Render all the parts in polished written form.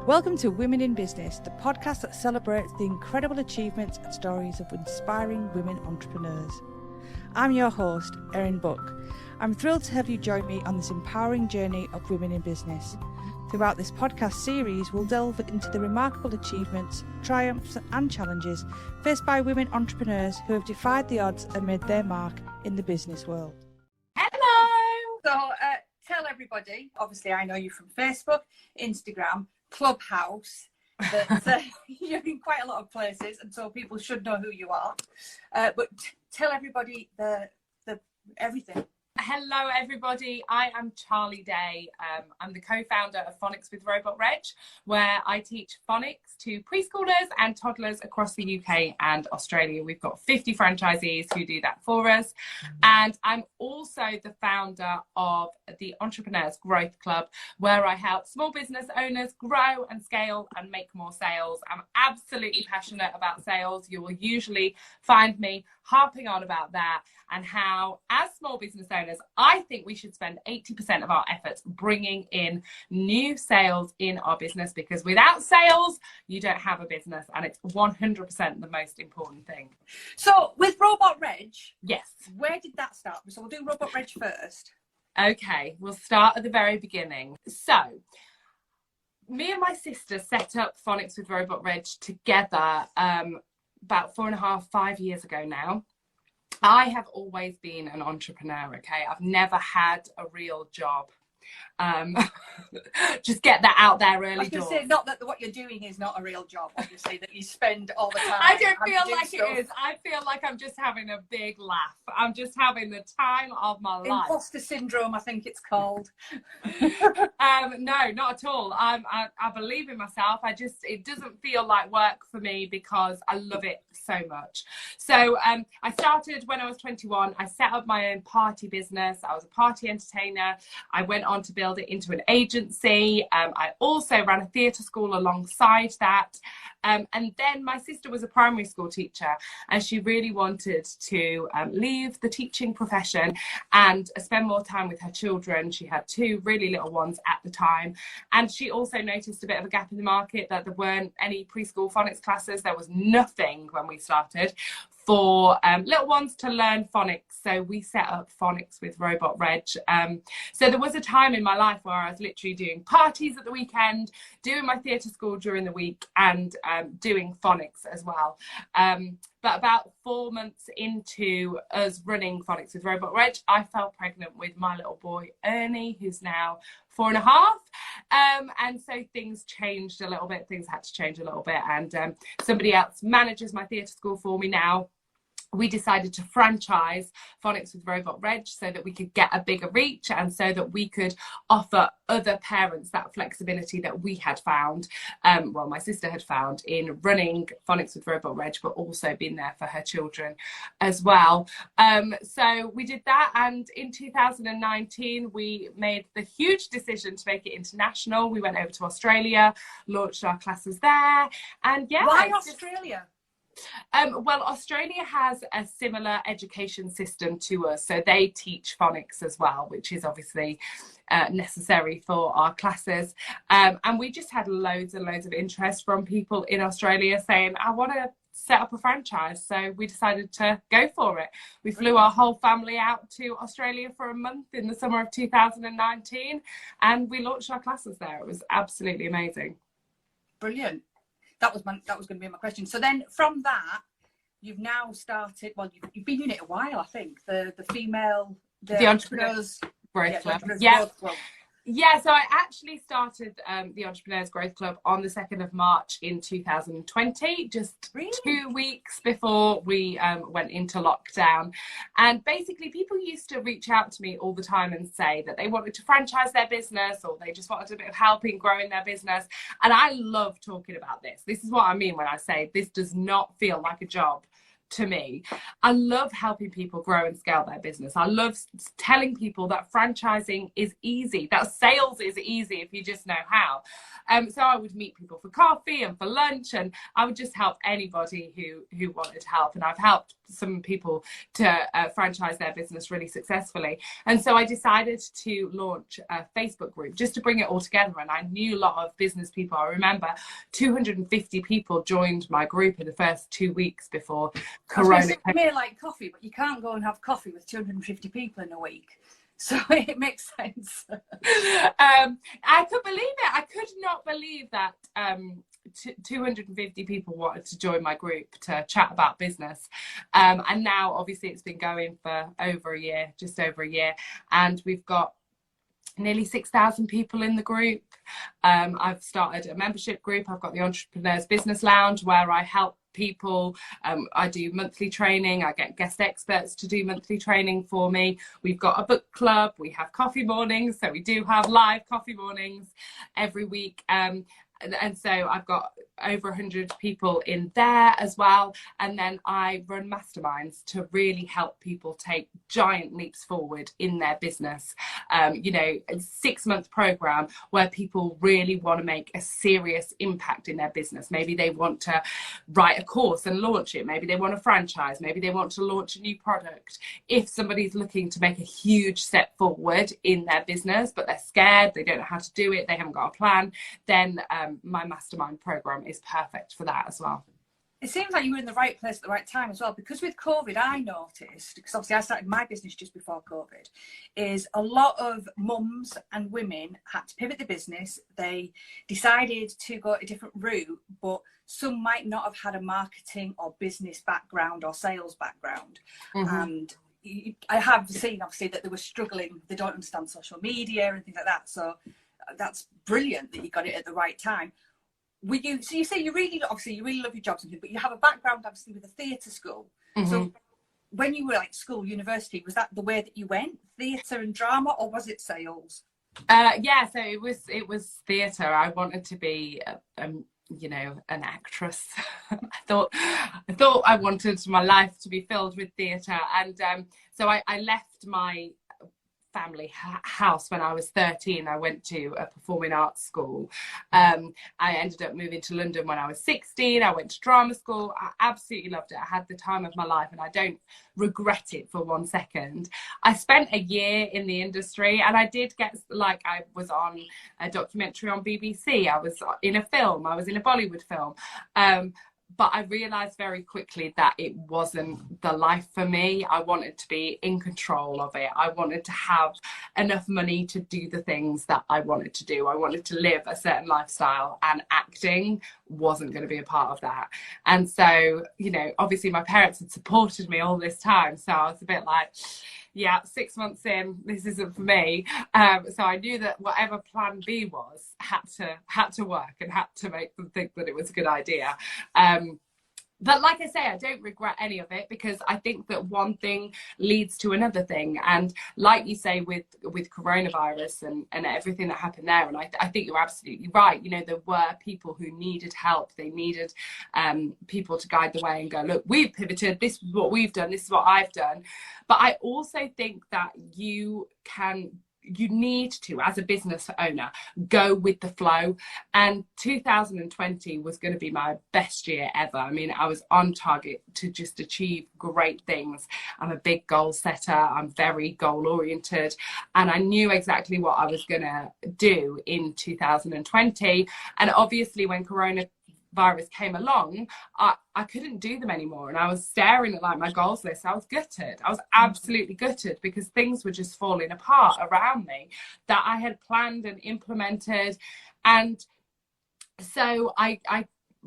Welcome to Women in Business, the podcast that celebrates the incredible achievements and stories of inspiring women entrepreneurs. I'm your host, Erin Buck. I'm thrilled to have you join me on this empowering journey of women in business. Throughout this podcast series, we'll delve into the remarkable achievements, triumphs and challenges faced by women entrepreneurs who have defied the odds and made their mark in the business world. Hello! So tell everybody, obviously I know you from Facebook, Instagram, Clubhouse, that you're in quite a lot of places, and so people should know who you are. But tell everybody the everything. Hello everybody, I am Charlie Day. I'm the co-founder of Phonics with Robot Reg, where I teach phonics to preschoolers and toddlers across the UK and Australia. We've got 50 franchisees who do that for us. And I'm also the founder of the Entrepreneurs Growth Club, where I help small business owners grow and scale and make more sales. I'm absolutely passionate about sales. You will usually find me harping on about that and how, as small business owners, I think we should spend 80% of our efforts bringing in new sales in our business, because without sales, you don't have a business, and it's 100% the most important thing. So with Robot Reg, yes, where did that start? So we'll do Robot Reg first. Okay, we'll start at the very beginning. So me and my sister set up Phonics with Robot Reg together about 4.5 years ago now. I have always been an entrepreneur, okay? I've never had a real job. Just get that out there early. I was going to say, not that what you're doing is not a real job, obviously, that you spend all the time. I don't feel like it is. I feel like I'm just having a big laugh. I'm just having the time of my life. Imposter syndrome, I think it's called. No, not at all. I believe in myself. It doesn't feel like work for me because I love it so much. So I started when I was 21. I set up my own party business. I was a party entertainer. I went on to build it into an agency. I also ran a theatre school alongside that. And then my sister was a primary school teacher, and she really wanted to leave the teaching profession and spend more time with her children. She had 2 really little ones at the time. And she also noticed a bit of a gap in the market, that there weren't any preschool phonics classes. There was nothing when we started for little ones to learn phonics. So we set up Phonics with Robot Reg. So there was a time in my life where I was literally doing parties at the weekend, doing my theatre school during the week, and doing phonics as well. But about 4 months into us running Phonics with Robot Reg, I fell pregnant with my little boy, Ernie, who's now 4.5. And so things changed a little bit. Things had to change a little bit. And somebody else manages my theatre school for me now. We decided to franchise Phonics with Robot Reg so that we could get a bigger reach, and so that we could offer other parents that flexibility that we had found, my sister had found in running Phonics with Robot Reg, but also being there for her children as well. So we did that, and in 2019 we made the huge decision to make it international. We went over to Australia, launched our classes there, and yeah. Why Australia? Well, Australia has a similar education system to us, so they teach phonics as well, which is obviously necessary for our classes. And we just had loads and loads of interest from people in Australia saying, I want to set up a franchise. So we decided to go for it. We flew our whole family out to Australia for a month in the summer of 2019, and we launched our classes there. It was absolutely amazing. Brilliant. That was going to be my question. So then from that, you've now started, well, you've been in it a while, I think, the Entrepreneurs Growth Club. Growth Club. Yeah, so I actually started the Entrepreneurs Growth Club on the 2nd of March in 2020, just 2 weeks before we went into lockdown. And basically people used to reach out to me all the time and say that they wanted to franchise their business, or they just wanted a bit of help in growing their business. And I love talking about this. This is what I mean when I say this does not feel like a job. to me. I love helping people grow and scale their business. I love telling people that franchising is easy, that sales is easy if you just know how. So I would meet people for coffee and for lunch, and I would just help anybody who wanted help. And I've helped some people to franchise their business really successfully. And so I decided to launch a Facebook group just to bring it all together. And I knew a lot of business people. I remember 250 people joined my group in the first 2 weeks before Corona. You may like coffee, but you can't go and have coffee with 250 people in a week. So it makes sense. I could believe it. I could not believe that 250 people wanted to join my group to chat about business. And now, obviously, it's been going for over a year, just over a year. And we've got nearly 6,000 people in the group. I've started a membership group. I've got the Entrepreneurs Business Lounge where I help people. I do monthly training. I get guest experts to do monthly training for me. We've got a book club. We have coffee mornings. So we do have live coffee mornings every week. And so I've got over 100 people in there as well. And then I run masterminds to really help people take giant leaps forward in their business. A 6-month program where people really want to make a serious impact in their business. Maybe they want to write a course and launch it. Maybe they want to franchise. Maybe they want to launch a new product. If somebody's looking to make a huge step forward in their business, but they're scared, they don't know how to do it, they haven't got a plan, then my mastermind program is perfect for that as well. It seems like you were in the right place at the right time as well, because with COVID, I noticed, because obviously I started my business just before COVID, is a lot of mums and women had to pivot the business. They decided to go a different route, but some might not have had a marketing or business background or sales background. Mm-hmm. And I have seen, obviously, that they were struggling. They don't understand social media and things like that. So that's brilliant that you got it at the right time. So you say you really love your job, but you have a background obviously with a theatre school. Mm-hmm. So when you were like school, university, was that the way that you went, theatre and drama, or was it sales? Yeah, so it was theatre. I wanted to be an actress. I thought I wanted my life to be filled with theatre, and so I left my family house when I was 13. I went to a performing arts school. I ended up moving to London when I was 16. I went to drama school. I absolutely loved it. I had the time of my life and I don't regret it for 1 second. I spent a year in the industry and I did get, like, I was on a documentary on BBC. I was in a film. I was in a Bollywood film. But I realised very quickly that it wasn't the life for me. I wanted to be in control of it. I wanted to have enough money to do the things that I wanted to do. I wanted to live a certain lifestyle, and acting wasn't going to be a part of that. And so, obviously my parents had supported me all this time. So I was a bit like, yeah, 6 months in, this isn't for me. So I knew that whatever plan B was had to work and had to make them think that it was a good idea. But like I say, I don't regret any of it, because I think that one thing leads to another thing. And like you say, with coronavirus and everything that happened there, and I think you're absolutely right. There were people who needed help. They needed people to guide the way and go, look, we've pivoted. This is what we've done. This is what I've done. But I also think that you need to, as a business owner, go with the flow. And 2020 was going to be my best year ever. I mean, I was on target to just achieve great things. I'm a big goal setter. I'm very goal oriented. And I knew exactly what I was going to do in 2020. And obviously when coronavirus came along, I couldn't do them anymore, and I was staring at my goals list. I was gutted. I was absolutely gutted, because things were just falling apart around me that I had planned and implemented. And so I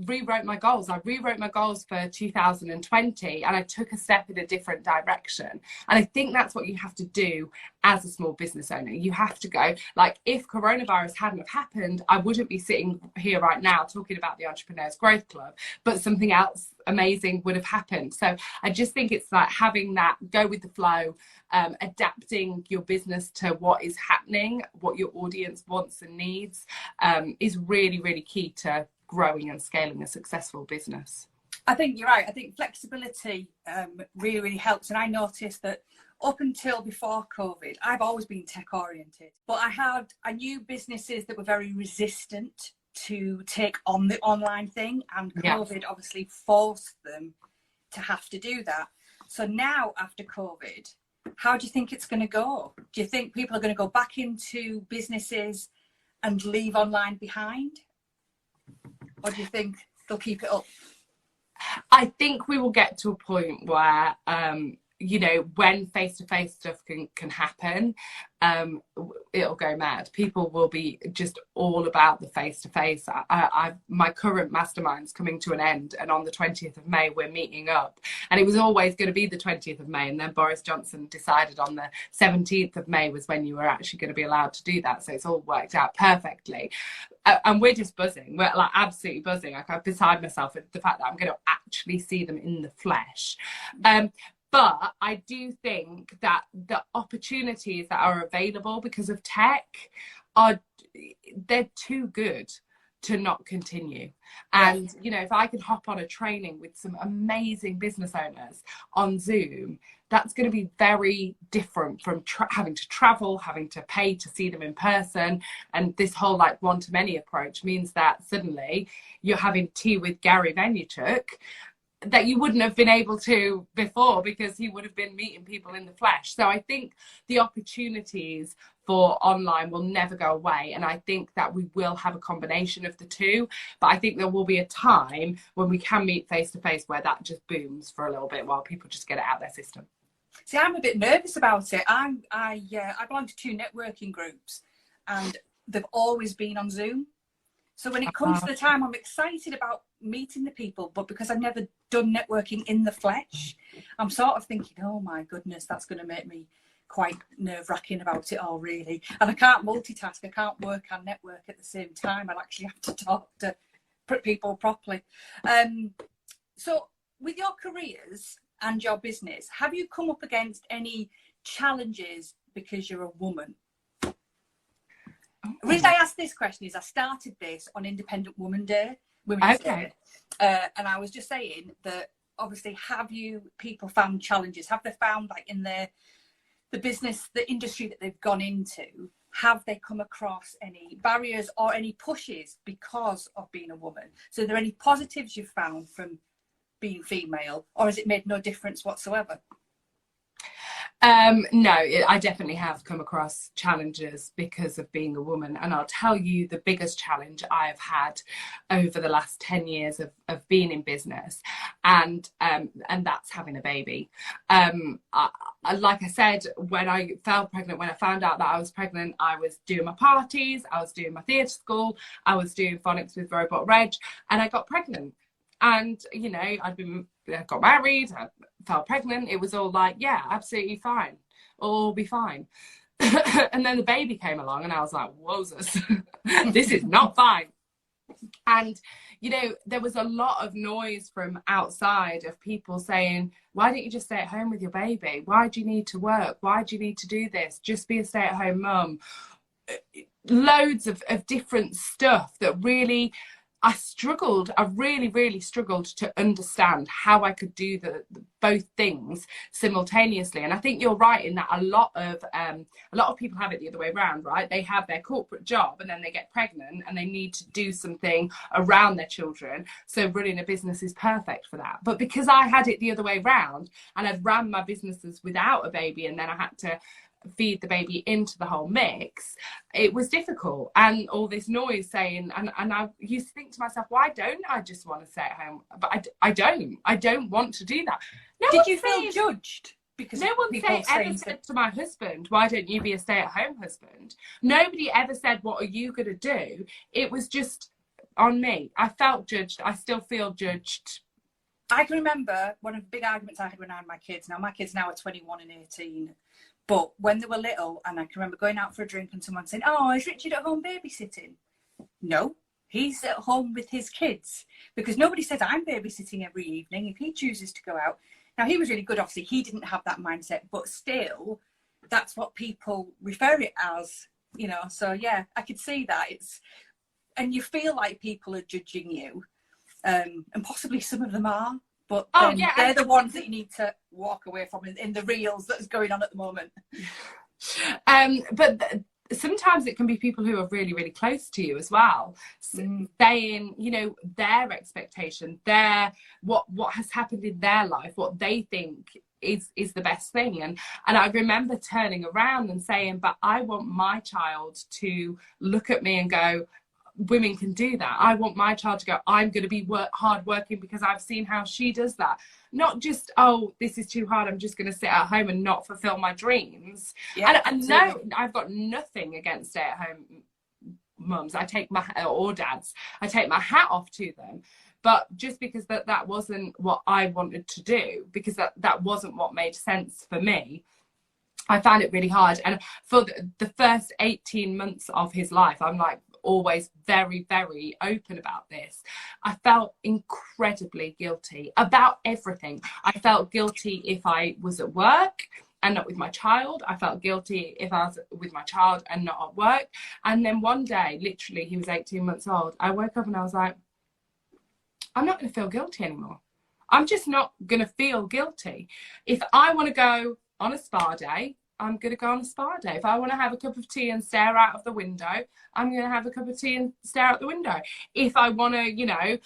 rewrote my goals. I rewrote my goals for 2020, and I took a step in a different direction. And I think that's what you have to do as a small business owner. You have to go, like, if coronavirus hadn't have happened, I wouldn't be sitting here right now talking about the Entrepreneurs Growth Club, but something else amazing would have happened. So I just think it's like having that go with the flow, adapting your business to what is happening, what your audience wants and needs, is really, really key to growing and scaling a successful business. I think you're right. I think flexibility really, really helps. And I noticed that up until before COVID, I've always been tech oriented, but I knew businesses that were very resistant to take on the online thing, and COVID obviously forced them to have to do that. So now after COVID, how do you think it's going to go? Do you think people are going to go back into businesses and leave online behind? Or do you think they'll keep it up? I think we will get to a point where, you know, when face-to-face stuff can happen, it'll go mad. People will be just all about the face-to-face. My current mastermind's coming to an end, and on the 20th of May we're meeting up, and it was always going to be the 20th of May, and then Boris Johnson decided on the 17th of May was when you were actually going to be allowed to do that, so it's all worked out perfectly. And we're just buzzing. We're like absolutely buzzing. Like, I'm beside myself at the fact that I'm going to actually see them in the flesh. But I do think that the opportunities that are available because of tech they're too good to not continue. And, you know, if I can hop on a training with some amazing business owners on Zoom, that's going to be very different from having to travel, having to pay to see them in person. And this whole like one-to-many approach means that suddenly you're having tea with Gary Vaynerchuk that you wouldn't have been able to before, because he would have been meeting people in the flesh. So I think the opportunities for online will never go away, and I think that we will have a combination of the two, but I think there will be a time when we can meet face to face where that just booms for a little bit while people just get it out their system. See, I'm a bit nervous about it. I belong to 2 networking groups, and they've always been on Zoom. So when it comes to the time, I'm excited about meeting the people, but because I've never done networking in the flesh, I'm sort of thinking, oh my goodness, that's going to make me quite nerve-wracking about it all, really. And I can't multitask. I can't work and network at the same time. I'll actually have to talk to people properly. So with your careers and your business, have you come up against any challenges because you're a woman? The reason I asked this question is I started this on Independent Women's Day. And I was just saying that obviously, have you people found challenges? Have they found, like, in the business, the industry that they've gone into, have they come across any barriers or any pushes because of being a woman? So are there any positives you've found from being female, or has it made no difference whatsoever? No, I definitely have come across challenges because of being a woman, and I'll tell you the biggest challenge I've had over the last 10 years of being in business, and that's having a baby. Like I said, when I fell pregnant, when I found out that I was pregnant, I was doing my parties, I was doing my theatre school, I was doing phonics with Robot Reg, and I got pregnant. And, you know, I got married, I fell pregnant. It was all like, yeah, absolutely fine. All be fine. And then the baby came along and I was like, wowzers, this is not fine. And, you know, there was a lot of noise from outside of people saying, why don't you just stay at home with your baby? Why do you need to work? Why do you need to do this? Just be a stay-at-home mum. Loads of different stuff that really... I really struggled to understand how I could do both things simultaneously. And I think you're right in that a lot of people have it the other way around, right? They have their corporate job and then they get pregnant and they need to do something around their children. So running a business is perfect for that. But because I had it the other way around and I'd ran my businesses without a baby, and then I had to feed the baby into the whole mix, it was difficult. And all this noise saying, and I used to think to myself, why don't I just want to stay at home? But I don't want to do that. Did you feel judged? Because no one ever said to my husband, why don't you be a stay-at-home husband? Nobody ever said, what are you going to do? It was just on me. I felt judged. I still feel judged. I can remember one of the big arguments I had when I had my kids. Now, my kids now are 21 and 18. But when they were little, and I can remember going out for a drink and someone saying, oh, is Richard at home babysitting? No, he's at home with his kids, because nobody says I'm babysitting every evening if he chooses to go out. Now, he was really good. Obviously, he didn't have that mindset, but still, that's what people refer it as, you know. So, yeah, I could see that. And you feel like people are judging you. and possibly some of them are, but yeah, they're the ones that you need to walk away from in the reels that's going on at the moment. But sometimes it can be people who are really, really close to you as well, saying, you know, their expectation, what has happened in their life, what they think is the best thing. And I remember turning around and saying, but I want my child to look at me and go, women can do that. I want my child to go, I'm going to be hard working because I've seen how she does that. Not just, oh, this is too hard, I'm just going to sit at home and not fulfill my dreams. Yeah, and no, I've got nothing against stay-at-home mums. Or dads. I take my hat off to them. But just because that wasn't what I wanted to do, because that wasn't what made sense for me, I found it really hard. And for the first 18 months of his life, I'm like, always very, very open about this. I felt incredibly guilty about everything. I felt guilty if I was at work and not with my child. I felt guilty if I was with my child and not at work. And then one day, literally, he was 18 months old, I woke up and I was like, I'm not going to feel guilty anymore. I'm just not going to feel guilty. If I want to go on a spa day, I'm going to go on a spa day. If I want to have a cup of tea and stare out of the window, I'm going to have a cup of tea and stare out the window. If I want to, you know,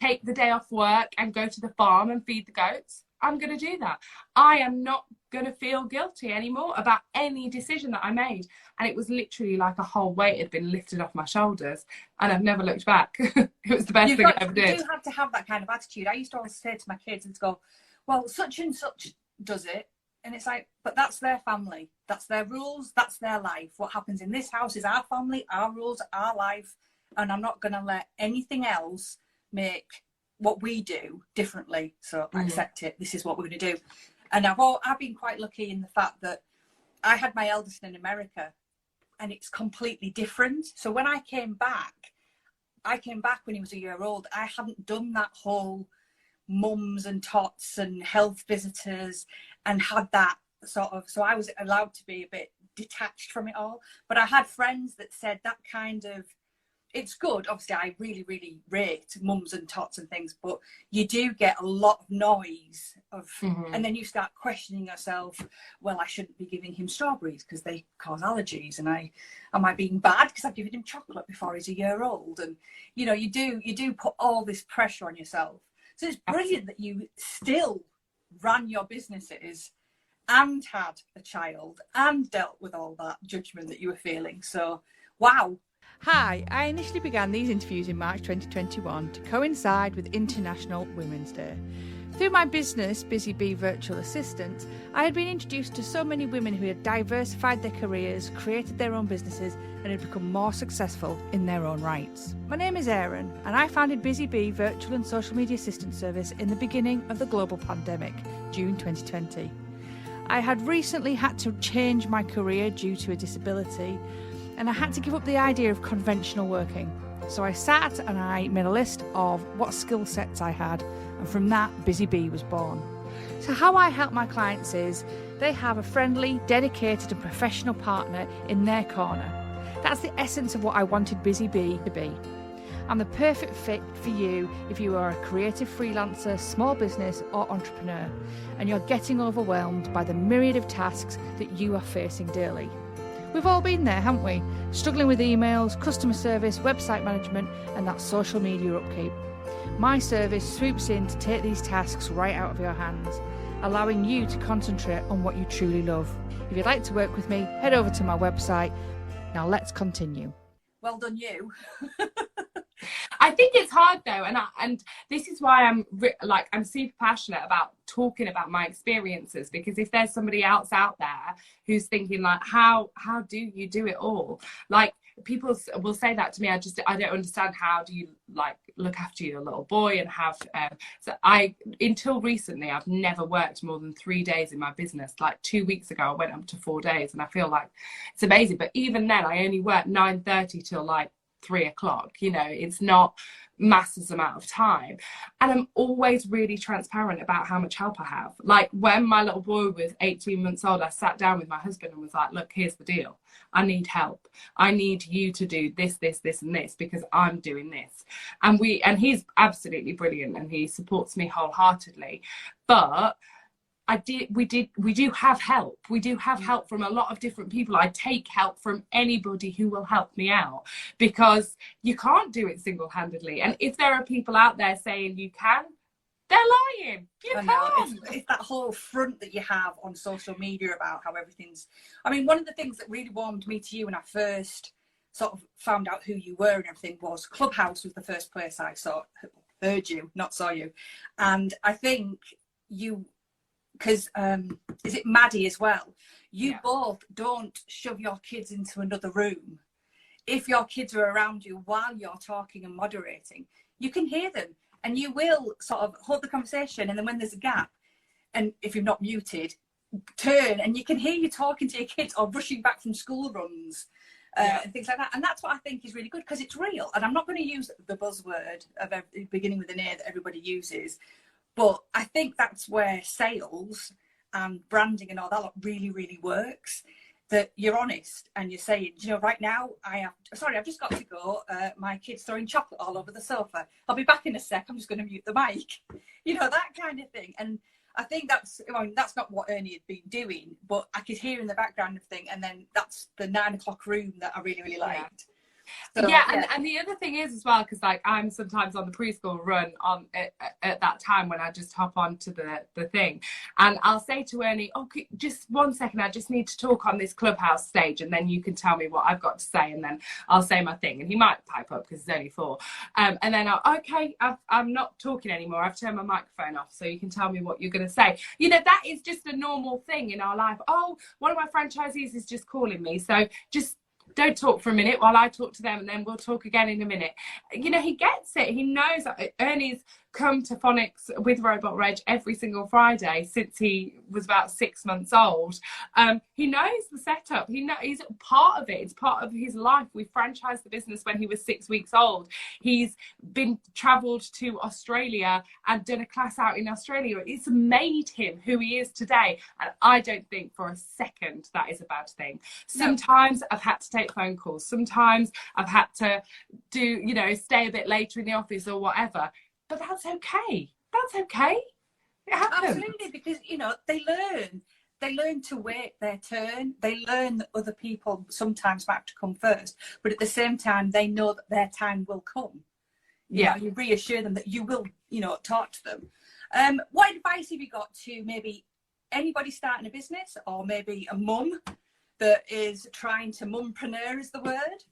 take the day off work and go to the farm and feed the goats, I'm going to do that. I am not going to feel guilty anymore about any decision that I made. And it was literally like a whole weight had been lifted off my shoulders, and I've never looked back. It was the best thing I ever did. You do have to have that kind of attitude. I used to always say to my kids and go, well, such and such does it. And it's like, but that's their family. That's their rules. That's their life. What happens in this house is our family, our rules, our life. And I'm not going to let anything else make what we do differently. So I accept it. This is what we're going to do. And I've been quite lucky in the fact that I had my eldest in America, and it's completely different. So when I came back when he was a year old. I hadn't done that whole mums and tots and health visitors and had that sort of, so I was allowed to be a bit detached from it all. But I had friends that said that kind of, it's good. Obviously, I really, really rate mums and tots and things, but you do get a lot of noise of, and then you start questioning yourself. Well, I shouldn't be giving him strawberries because they cause allergies, and am I being bad because I've given him chocolate before he's a year old? And you know, you do put all this pressure on yourself. So it's brilliant that you still ran your businesses and had a child and dealt with all that judgment that you were feeling. So, wow. Hi, I initially began these interviews in March 2021 to coincide with International Women's Day. Through my business, Busy Bee Virtual Assistant, I had been introduced to so many women who had diversified their careers, created their own businesses, and had become more successful in their own rights. My name is Erin, and I founded Busy Bee Virtual and Social Media Assistant Service in the beginning of the global pandemic, June 2020. I had recently had to change my career due to a disability, and I had to give up the idea of conventional working. So I sat and I made a list of what skill sets I had, and from that, Busy Bee was born. So how I help my clients is they have a friendly, dedicated and professional partner in their corner. That's the essence of what I wanted Busy Bee to be. I'm the perfect fit for you if you are a creative freelancer, small business or entrepreneur, and you're getting overwhelmed by the myriad of tasks that you are facing daily. We've all been there, haven't we? Struggling with emails, customer service, website management, and that social media upkeep. My service swoops in to take these tasks right out of your hands, allowing you to concentrate on what you truly love. If you'd like to work with me, head over to my website. Now let's continue. Well done, you. I think it's hard though, and this is why I'm super passionate about talking about my experiences, because if there's somebody else out there who's thinking like, how do you do it all? Like, people will say that to me. I don't understand, how do you like look after your little boy and have until recently I've never worked more than 3 days in my business. Like 2 weeks ago I went up to 4 days, and I feel like it's amazing. But even then I only work 9:30 till like 3 o'clock, you know, it's not masses amount of time. And I'm always really transparent about how much help I have. Like when my little boy was 18 months old, I sat down with my husband and was like, look, here's the deal. I need help. I need you to do this, this, this, and this, because I'm doing this. And he's absolutely brilliant and he supports me wholeheartedly. But we do have help. We do have help from a lot of different people. I take help from anybody who will help me out, because you can't do it single-handedly. And if there are people out there saying you can, they're lying. You can't. It's that whole front that you have on social media about how everything's... I mean, one of the things that really warmed me to you when I first sort of found out who you were and everything was Clubhouse was the first place I heard you, not saw you. And I think you... because is it Maddie as well? You both don't shove your kids into another room. If your kids are around you while you're talking and moderating, you can hear them and you will sort of hold the conversation, and then when there's a gap, and if you're not muted, turn and you can hear you talking to your kids or rushing back from school runs and things like that. And that's what I think is really good, because it's real. And I'm not going to use the buzzword of beginning with an A that everybody uses, but I think that's where sales and branding and all that really, really works. That you're honest and you're saying, you know, right now I've just got to go. My kid's throwing chocolate all over the sofa. I'll be back in a sec. I'm just going to mute the mic. You know, that kind of thing. And I think that's not what Ernie had been doing, but I could hear in the background of thing. And then that's the 9 o'clock room that I really, really liked. So, and the other thing is as well, because like I'm sometimes on the preschool run on at that time when I just hop onto the thing, and I'll say to Ernie, okay, just 1 second, I just need to talk on this Clubhouse stage, and then you can tell me what I've got to say, and then I'll say my thing, and he might pipe up because he's only 4, and then I'm not talking anymore, I've turned my microphone off, so you can tell me what you're going to say. You know, that is just a normal thing in our life. Oh, one of my franchisees is just calling me, so just don't talk for a minute while I talk to them, and then we'll talk again in a minute. You know, he gets it. He knows that Ernie's come to phonics with Robot Reg every single Friday since he was about 6 months old. He knows the setup. He's part of it. It's part of his life. We franchised the business when he was 6 weeks old. He's been travelled to Australia and done a class out in Australia. It's made him who he is today. And I don't think for a second that is a bad thing. Sometimes I've had to take phone calls. Sometimes I've had to stay a bit later in the office or whatever. But that's okay. That's okay. It happens. Absolutely, because, you know, they learn to wait their turn. They learn that other people sometimes might have to come first, but at the same time, they know that their time will come. You know, you reassure them that you will, you know, talk to them. What advice have you got to maybe anybody starting a business, or maybe a mum that is trying to mumpreneur is the word?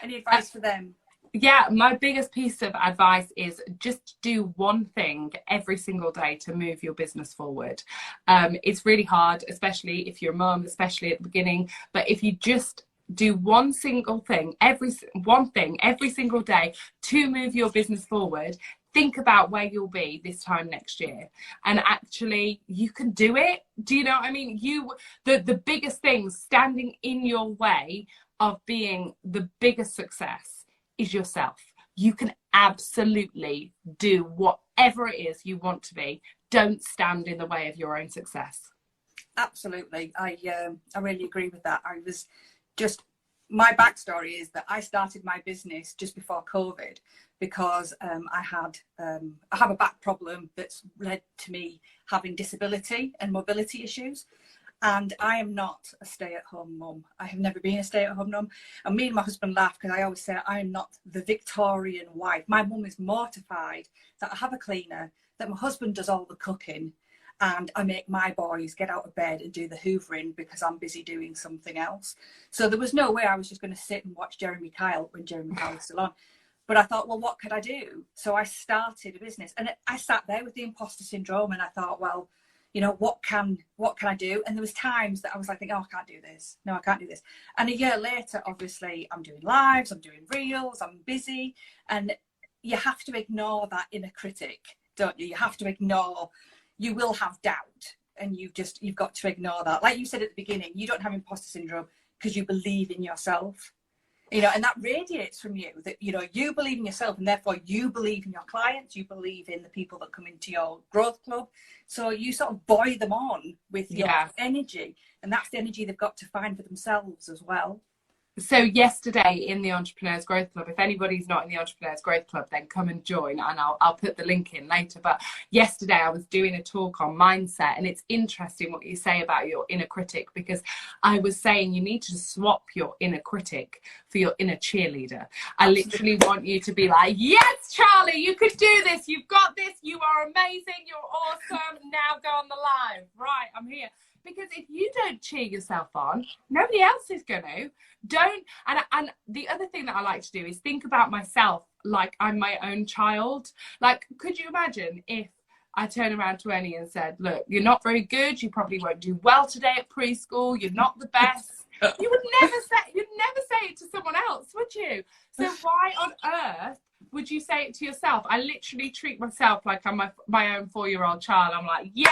Any advice for them? Yeah, my biggest piece of advice is just do one thing every single day to move your business forward. It's really hard, especially if you're a mum, especially at the beginning. But if you just do one single thing, every single day to move your business forward, think about where you'll be this time next year. And actually, you can do it. Do you know what I mean? The biggest thing standing in your way of being the biggest success is yourself. You can absolutely do whatever it is you want to be. Don't stand in the way of your own success. Absolutely. I really agree with that. My backstory is that I started my business just before COVID because I have a back problem that's led to me having disability and mobility issues. And I am not a stay-at-home mum. I have never been a stay-at-home mum. And me and my husband laugh because I always say I am not the Victorian wife. My mum is mortified that I have a cleaner, that my husband does all the cooking, and I make my boys get out of bed and do the hoovering because I'm busy doing something else. So there was no way I was just going to sit and watch Jeremy Kyle when Jeremy Kyle was still on. But I thought, well, what could I do? So I started a business. And I sat there with the imposter syndrome and I thought, well, you know, what can I do? And there was times that I was like, oh, I can't do this. No, I can't do this. And a year later, obviously, I'm doing lives, I'm doing reels, I'm busy. And you have to ignore that inner critic, don't you? You have to ignore, you will have doubt. And you've got to ignore that. Like you said at the beginning, you don't have imposter syndrome because you believe in yourself. You know, and that radiates from you, that, you know, you believe in yourself, and therefore you believe in your clients, you believe in the people that come into your growth club. So you sort of buoy them on with your energy, and that's the energy they've got to find for themselves as well. So yesterday in the Entrepreneurs Growth Club, if anybody's not in the Entrepreneurs Growth Club, then come and join, and I'll put the link in later. But yesterday I was doing a talk on mindset, and it's interesting what you say about your inner critic, because I was saying you need to swap your inner critic for your inner cheerleader. I literally want you to be like, yes, Charlie, you could do this. You've got this. You are amazing. You're awesome. Now go on the live. Right, I'm here. Because if you don't cheer yourself on, nobody else is going to. And the other thing that I like to do is think about myself like I'm my own child. Like, could you imagine if I turned around to Annie and said, look, you're not very good. You probably won't do well today at preschool. You're not the best. You'd never say it to someone else, would you? So why on earth would you say it to yourself? I literally treat myself like I'm my own 4-year-old child. I'm like, yes.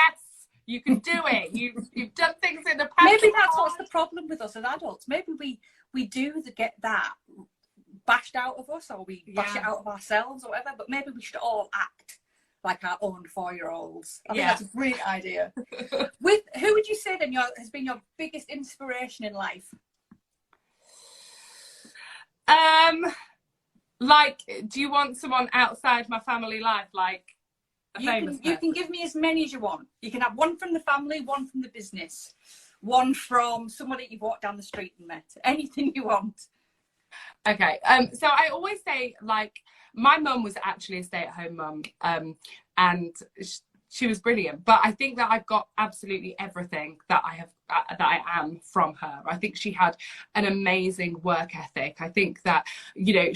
You can do it. You've done things in the past. Maybe that's what's the problem with us as adults. Maybe we do get that bashed out of us, or we bash it out of ourselves or whatever, but maybe we should all act like our own 4-year-olds. I think that's a brilliant idea. With who would you say then has been your biggest inspiration in life? Like, do you want someone outside my family life, like? You can give me as many as you want. You can have one from the family, one from the business, one from someone that you've walked down the street and met. Anything you want. Okay. So I always say, like, my mum was actually a stay-at-home mum, and she was brilliant. But I think that I've got absolutely everything that I am from her. I think she had an amazing work ethic. I think that, you know,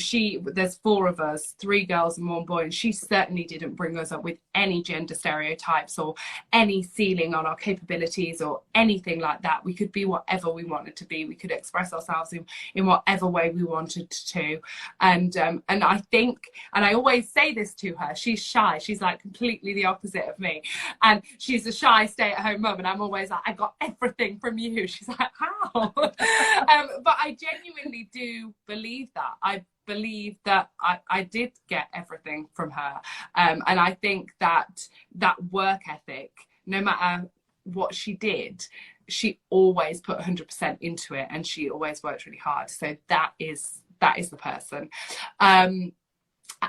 there's 4 of us, 3 girls and 1 boy, and she certainly didn't bring us up with any gender stereotypes or any ceiling on our capabilities or anything like that. We could be whatever we wanted to be. We could express ourselves in whatever way we wanted to. And I think, and I always say this to her, she's shy. She's like completely the opposite of me. And she's a shy stay-at-home mum, and I'm always like, I got everything from you. She's like, how? But I genuinely do believe that. I believe that I did get everything from her. And I think that work ethic, no matter what she did, she always put 100% into it, and she always worked really hard. So that is the person. I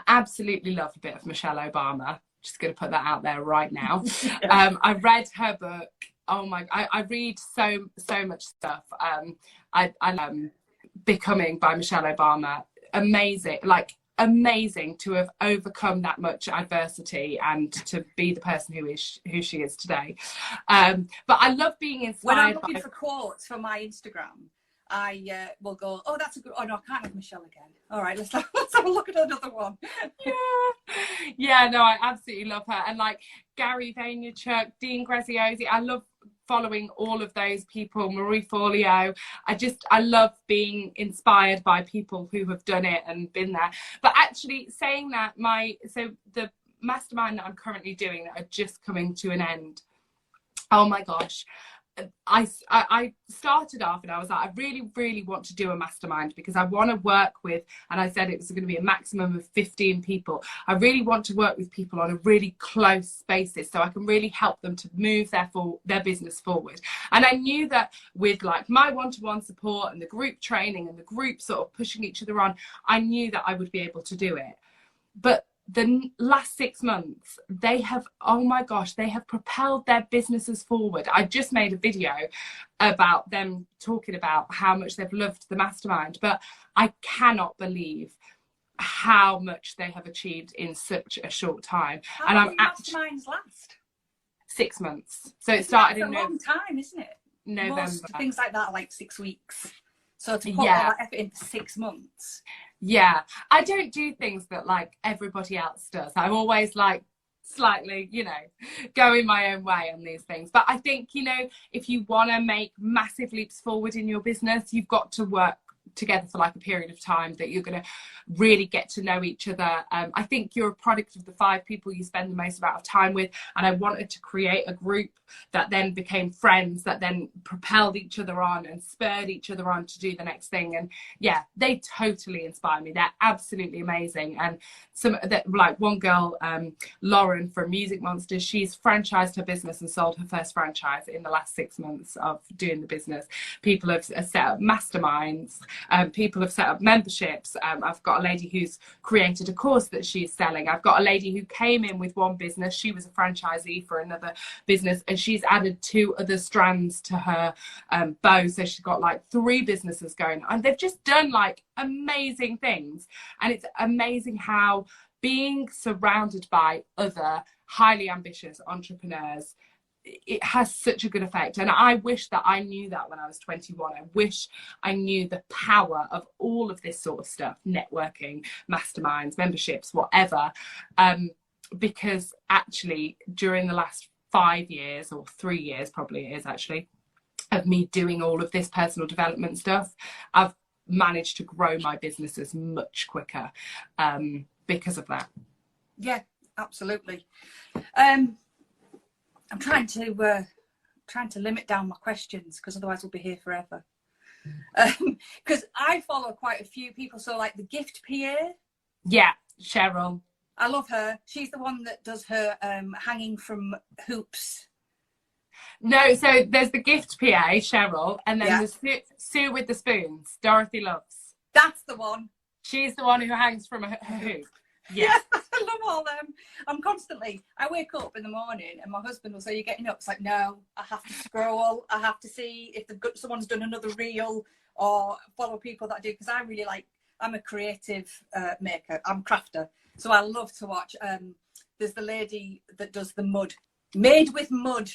absolutely love a bit of Michelle Obama. Just going to put that out there right now. I read her book. Oh my! I read so much stuff. I Becoming by Michelle Obama. Amazing to have overcome that much adversity and to be the person who she is today. But I love being inspired. When I'm looking for quotes for my Instagram, I will go, oh, that's a good, oh no, I can't have Michelle again. All right, let's have a look at another one. Yeah, no, I absolutely love her. And like Gary Vaynerchuk, Dean Graziosi, I love following all of those people, Marie Forleo. I love being inspired by people who have done it and been there. But actually saying that, the mastermind that I'm currently doing that are just coming to an end, oh my gosh, I started off and I was like, I really, really want to do a mastermind because I want to work with, and I said it was going to be a maximum of 15 people. I really want to work with people on a really close basis so I can really help them to move their business forward. And I knew that with like my one-to-one support and the group training and the group sort of pushing each other on, I knew that I would be able to do it. But the last 6 months, they have propelled their businesses forward. I just made a video about them talking about how much they've loved the mastermind, but I cannot believe how much they have achieved in such a short time. How long do masterminds last? 6 months. So it started in a long time, isn't it? November. Most things like that are like 6 weeks. So to put all that effort into 6 months. Yeah, I don't do things that like everybody else does. I'm always like slightly, going my own way on these things. But I think, if you want to make massive leaps forward in your business, you've got to work together for like a period of time, that you're going to really get to know each other. I think you're a product of the 5 people you spend the most amount of time with, and I wanted to create a group that then became friends, that then propelled each other on and spurred each other on to do the next thing. And yeah, they totally inspire me. They're absolutely amazing. And some that, like one girl, Lauren from Music Monsters, she's franchised her business and sold her first franchise in the last 6 months of doing the business. People have set up masterminds, people have set up memberships. I've got a lady who's created a course that she's selling. I've got a lady who came in with one business. She was a franchisee for another business, and she's added 2 other strands to her bow. So she's got like 3 businesses going, and they've just done like amazing things. And it's amazing how being surrounded by other highly ambitious entrepreneurs, it has such a good effect. And I wish that I knew that when I was 21. I wish I knew the power of all of this sort of stuff, networking, masterminds, memberships, whatever, because actually during the last 5 years, or 3 years probably it is actually, of me doing all of this personal development stuff, I've managed to grow my businesses much quicker because of that. Yeah, absolutely. I'm trying to limit down my questions, because otherwise we'll be here forever. Because I follow quite a few people, so like the gift PA. Yeah, Cheryl. I love her. She's the one that does her hanging from hoops. No, so there's the gift PA, Cheryl, and then Yeah. there's Sue with the spoons, Dorothy Loves. That's the one. She's the one who hangs from a hoop. Yeah, I love all them. I wake up in the morning and my husband will say, "You're getting up?" It's like, no, I have to scroll. I have to see if someone's done another reel, or follow people that do, because I'm a creative maker. I'm a crafter. So I love to watch. There's the lady that does the mud, made with mud.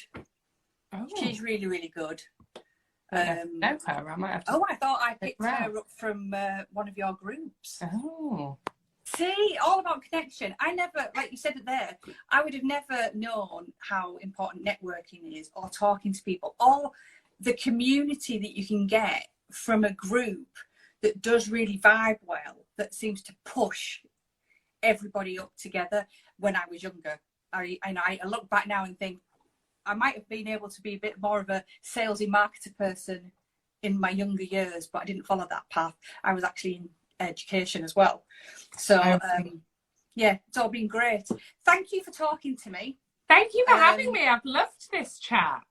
Oh. She's really, really good. I know her. I might have to. Oh, I thought I picked her her up from one of your groups. Oh. See, all about connection. I never, like you said it there, I would have never known how important networking is, or talking to people, or the community that you can get from a group that does really vibe well, that seems to push everybody up together. When I was younger, I look back now and think I might have been able to be a bit more of a salesy marketer person in my younger years, but I didn't follow that path. I was actually in education as well. So yeah, it's all been great. Thank you for talking to me. Thank you for having me. I've loved this chat.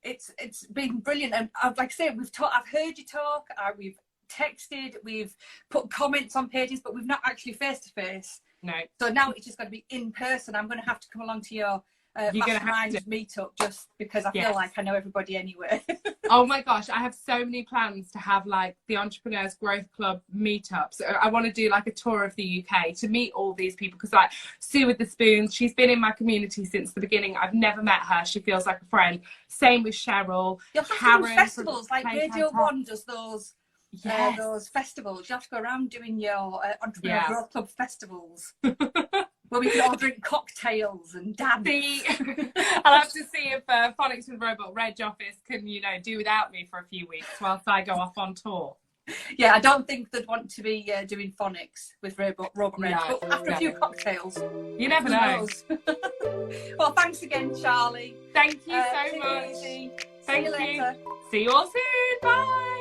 It's been brilliant, and like I say, I've heard you talk. We've texted, we've put comments on pages, but we've not actually face to face. No. So now it's just got to be in person. I'm going to have to come along to your mastermind meetup, just because I feel like I know everybody anyway. Oh my gosh, I have so many plans to have like the Entrepreneurs Growth Club meetups. I want to do like a tour of the UK to meet all these people, because like Sue with the spoons, she's been in my community since the beginning. I've never met her. She feels like a friend. Same with Cheryl. You'll have to do festivals, like Radio 1 does those. Yes. Those festivals. You have to go around doing your Entrepreneur Growth Club festivals. Where we can all drink cocktails and dance. I'll have to see if Phonics with Robot Reg office can, do without me for a few weeks whilst I go off on tour. Yeah, I don't think they'd want to be doing phonics with Robot Reg, but after a few cocktails. You never know. Well, thanks again, Charlie. Thank you so much. See you Thank you. later. See you all soon. Bye.